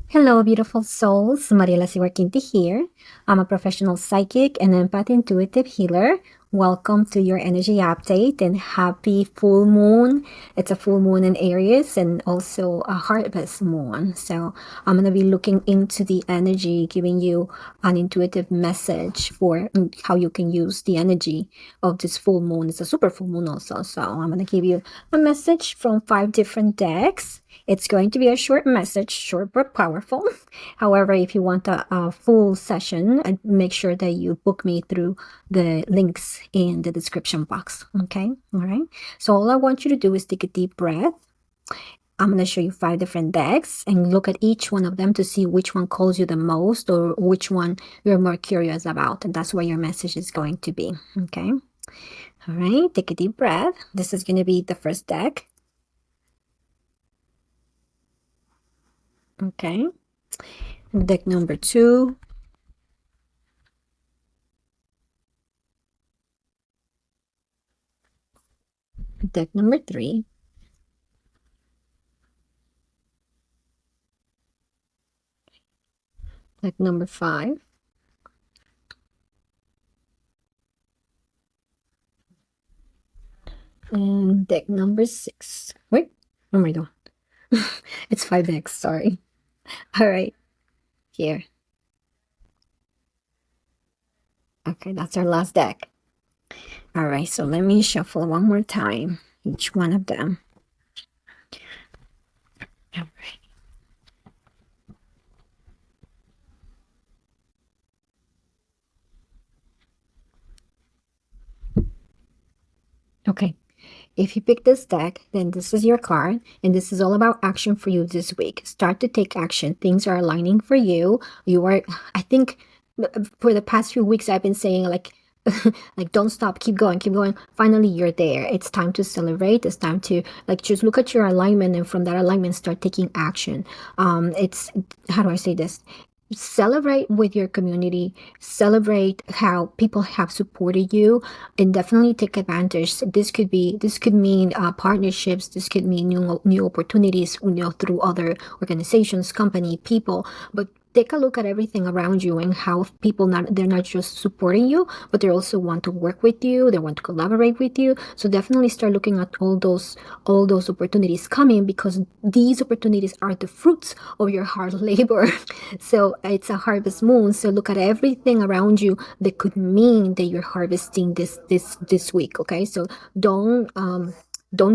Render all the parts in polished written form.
Hello, beautiful souls. Mariela Siwarkinti here. I'm a professional psychic and empath intuitive healer. Welcome to your energy update and happy full moon. It's a full moon in Aries and also a harvest moon. So I'm going to be looking into the energy, giving you an intuitive message for how you can use the energy of this full moon. It's a super full moon also. So I'm going to give you a message from 5 different decks. It's going to be a short message, short but powerful. However, if you want a full session, make sure that you book me through the links in the description box. Okay, all right. So all I want you to do is take a deep breath. I'm going to show you 5 different decks and look at each one of them to see which one calls you the most or which one you're more curious about. And that's where your message is going to be. Okay. All right. Take a deep breath. This is going to be the first deck. Okay. Deck number 2. Deck number 3. Deck number 5. And deck number 6. Wait, what am I doing? It's 5 decks, sorry. All right, here. Okay, that's our last deck. All right, so let me shuffle one more time, each one of them. All right. Okay, if you pick this deck, then this is your card, and this is all about action for you this week. Start to take action. Things are aligning for you. You are, I think, for the past few weeks, I've been saying, like, like, don't stop, keep going, keep going. Finally, you're there. It's time to celebrate. It's time to, like, just look at your alignment, and from that alignment, start taking action. It's, how do I say this? Celebrate with your community, celebrate how people have supported you, and definitely take advantage. This could mean partnerships. This could mean new opportunities, through other organizations, company, people. But take a look at everything around you and how people they're not just supporting you, but they also want to work with you, they want to collaborate with you. So definitely start looking at all those opportunities coming, because these opportunities are the fruits of your hard labor. So it's a harvest moon, so look at everything around you that could mean that you're harvesting this week. Okay, so don't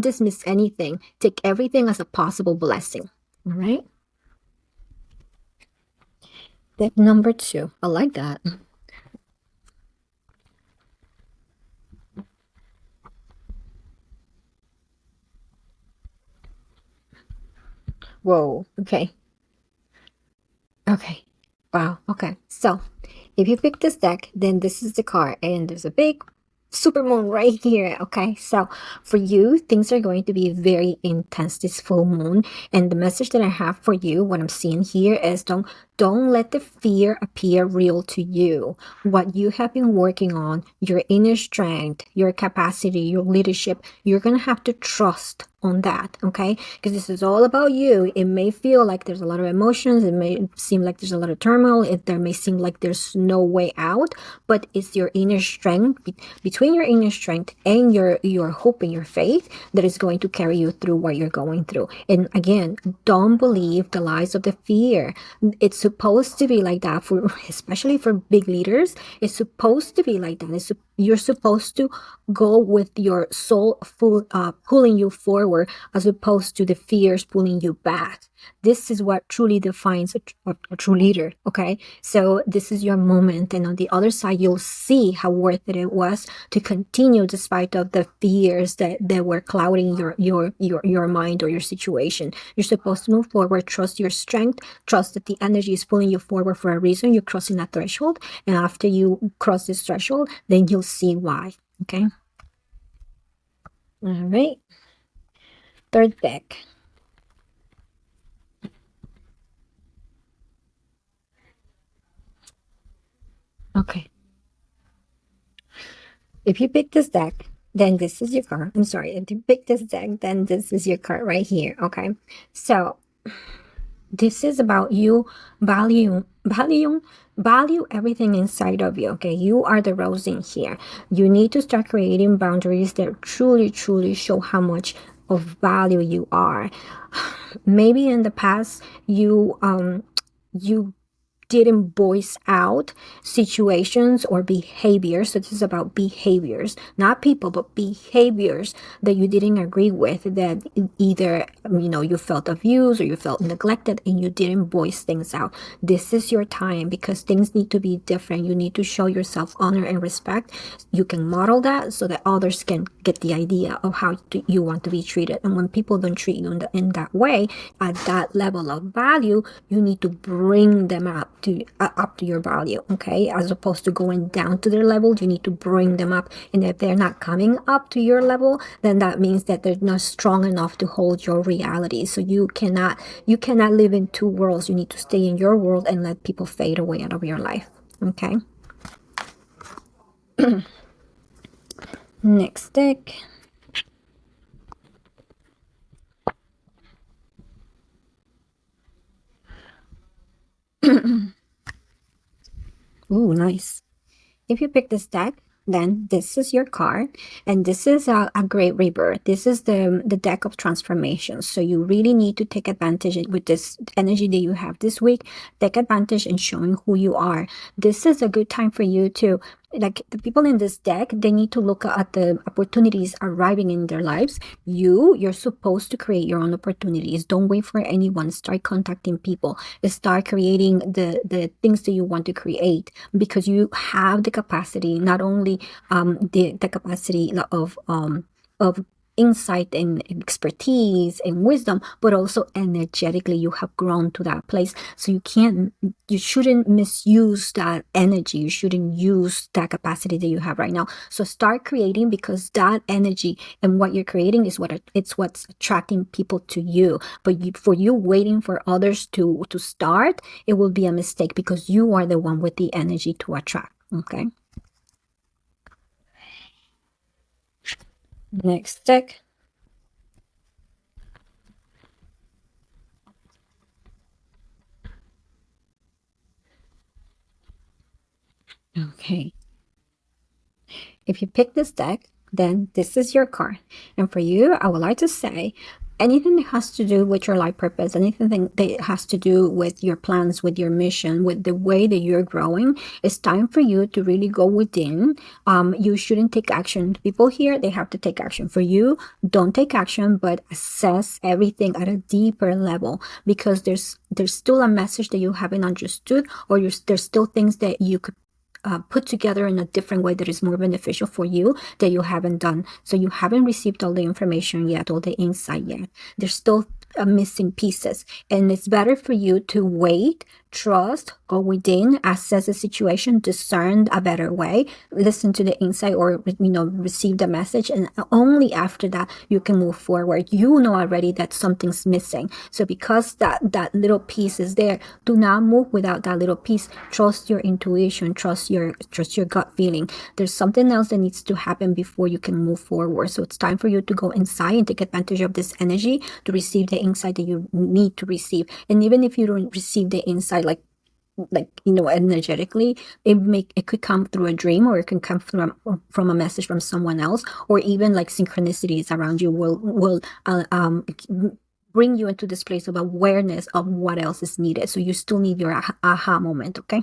dismiss anything. Take everything as a possible blessing. All right. Deck number 2. I like that. Whoa. Okay. Okay. Wow. Okay. So if you pick this deck, then this is the card, and there's a big super moon right here. Okay, so for you, things are going to be very intense this full moon, and the message that I have for you, what I'm seeing here, is don't let the fear appear real to you. What you have been working on, your inner strength, your capacity, your leadership, you're gonna have to trust on that. Okay, because this is all about you. It may feel like there's a lot of emotions, it may seem like there's a lot of turmoil, there may seem like there's no way out, but it's your inner strength, between your inner strength and your hope and your faith, that is going to carry you through what you're going through. And again, don't believe the lies of the fear. It's supposed to be like that, for especially for big leaders. It's supposed to be like that. You're supposed to go with your soul pulling you forward, as opposed to the fears pulling you back. This is what truly defines a true leader. Okay, so this is your moment, and on the other side, you'll see how worth it was to continue despite of the fears that were clouding your mind or your situation. You're supposed to move forward, trust your strength, trust that the energy is pulling you forward for a reason. You're crossing a threshold, and after you cross this threshold, then you'll see why. Okay. All right. Third deck. Okay. If you pick this deck, then this is your card. I'm sorry. If you pick this deck, then this is your card right here. Okay. So This is about you value everything inside of you. Okay, you are the rose in here. You need to start creating boundaries that truly show how much of value you are. Maybe in the past you didn't voice out situations or behaviors. So this is about behaviors, not people, but behaviors that you didn't agree with, that either you felt abused or you felt neglected and you didn't voice things out. This is your time, because things need to be different. You need to show yourself honor and respect. You can model that so that others can get the idea of how you want to be treated. And when people don't treat you in that way, at that level of value, you need to bring them up to your value. Okay, as opposed to going down to their level, you need to bring them up. And if they're not coming up to your level, then that means that they're not strong enough to hold your reality. So you cannot live in two worlds. You need to stay in your world and let people fade away out of your life. Okay. Next deck. Ooh, nice. If you pick this deck, then this is your card, and this is a great rebirth. This is the deck of transformation. So you really need to take advantage with this energy that you have this week. Take advantage in showing who you are. This is a good time for you to, like the people in this deck, they need to look at the opportunities arriving in their lives. You're supposed to create your own opportunities. Don't wait for anyone. Start contacting people. Start creating the things that you want to create, because you have the capacity, not only the capacity of insight and expertise and wisdom, but also energetically you have grown to that place. So you shouldn't misuse that energy. You shouldn't use that capacity that you have right now. So start creating, because that energy and what you're creating is what's attracting people to you. But for you waiting for others to start, it will be a mistake, because you are the one with the energy to attract. Okay. Next deck. Okay. If you pick this deck, then this is your card. And for you, I would like to say, anything that has to do with your life purpose, anything that has to do with your plans, with your mission, with the way that you're growing, it's time for you to really go within. You shouldn't take action. People here, they have to take action. For you, don't take action, but assess everything at a deeper level, because there's still a message that you haven't understood, or there's still things that you could put together in a different way that is more beneficial for you that you haven't done. So you haven't received all the information yet, all the insight yet. There's still missing pieces, and it's better for you to wait, trust, go within, assess the situation, discern a better way, listen to the insight, or receive the message, and only after that you can move forward. You know already that something's missing, so because that little piece is there, do not move without that little piece. Trust your intuition, trust your gut feeling. There's something else that needs to happen before you can move forward. So it's time for you to go inside and take advantage of this energy to receive the insight that you need to receive. And even if you don't receive the insight like energetically, it could come through a dream, or it can come from a message from someone else, or even like synchronicities around you will bring you into this place of awareness of what else is needed. So you still need your aha moment. Okay.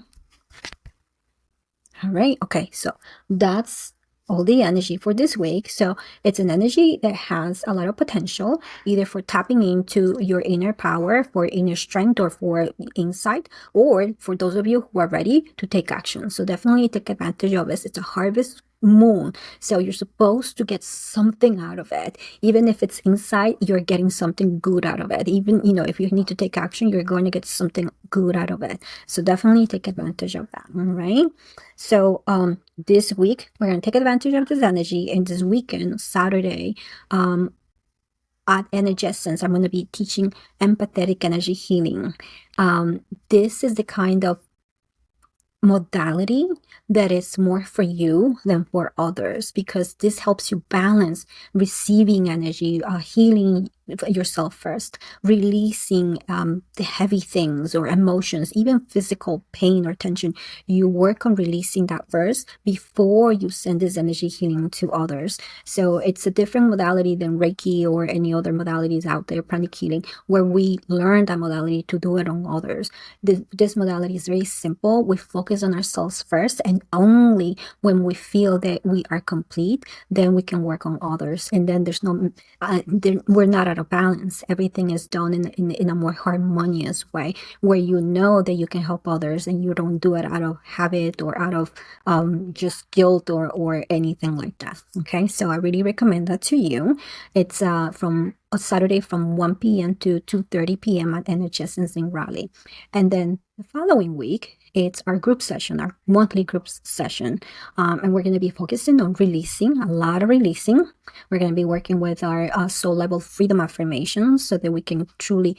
All right. Okay. So that's all the energy for this week. So it's an energy that has a lot of potential, either for tapping into your inner power, for inner strength, or for insight, or for those of you who are ready to take action. So definitely take advantage of this. It's a harvest moon, so you're supposed to get something out of it. Even if it's insight, you're getting something good out of it. Even if you need to take action, you're going to get something good out of it. So definitely take advantage of that. All right. So this week we're going to take advantage of this energy, and this weekend, Saturday, at Energescence, I'm going to be teaching empathetic energy healing. This is the kind of modality that is more for you than for others, because this helps you balance receiving energy, healing yourself first, releasing the heavy things or emotions, even physical pain or tension. You work on releasing that first before you send this energy healing to others. So it's a different modality than Reiki or any other modalities out there, pranic healing, where we learn that modality to do it on others. This modality is very simple. We focus on ourselves first, and only when we feel that we are complete, then we can work on others. And then there's no, we're not out of balance. Everything is done in a more harmonious way, where you know that you can help others and you don't do it out of habit or out of just guilt or anything like that. Okay, so I really recommend that to you. It's from a Saturday from 1 p.m. to 2:30 p.m. at NHS in Raleigh. And then the following week, it's our group session, our monthly group session. And we're going to be focusing on releasing, a lot of releasing. We're going to be working with our soul level freedom affirmations so that we can truly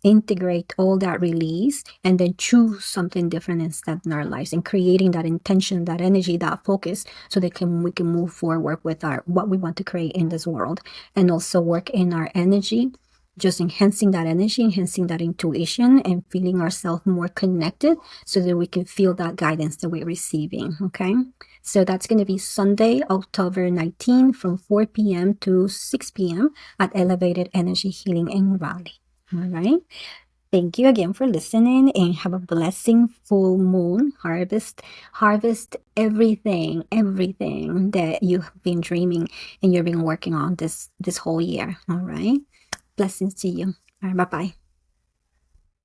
integrate all that release and then choose something different instead in our lives, and creating that intention, that energy, that focus, so that we can move forward with what we want to create in this world. And also work in our energy, just enhancing that energy, enhancing that intuition, and feeling ourselves more connected so that we can feel that guidance that we're receiving. Okay, so that's going to be Sunday, October 19th from 4 p.m. to 6 p.m. at Elevated Energy Healing in Raleigh. All right. Thank you again for listening, and have a blessing full moon. Harvest everything that you've been dreaming and you've been working on this whole year. All right. Blessings to you. All right, bye-bye.